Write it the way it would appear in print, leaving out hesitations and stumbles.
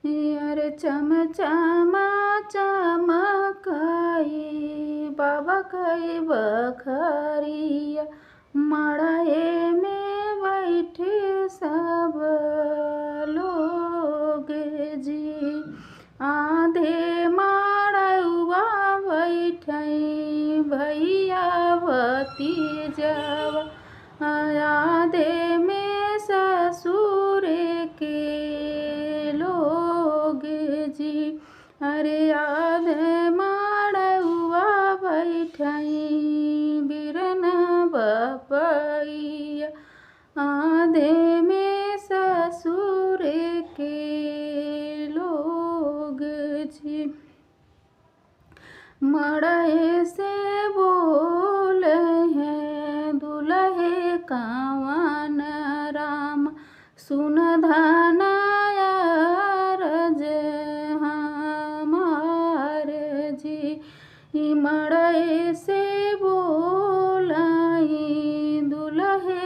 यार चमचमा चमकाई बाबा कई बखरिया मड़ाए में बैठे सब लोग जी। आधे माड़ुआ बैठई भैया भतीजवा आधे में ससुर के लोग जी। अरे आधे माड़ुआ बैठई बिरन बपैया आधे में ससुर के लोग जी। मड़े से बोल हैं दुल्हे कावन राम सुन धनाया रज हमार जी। मड़े से बोल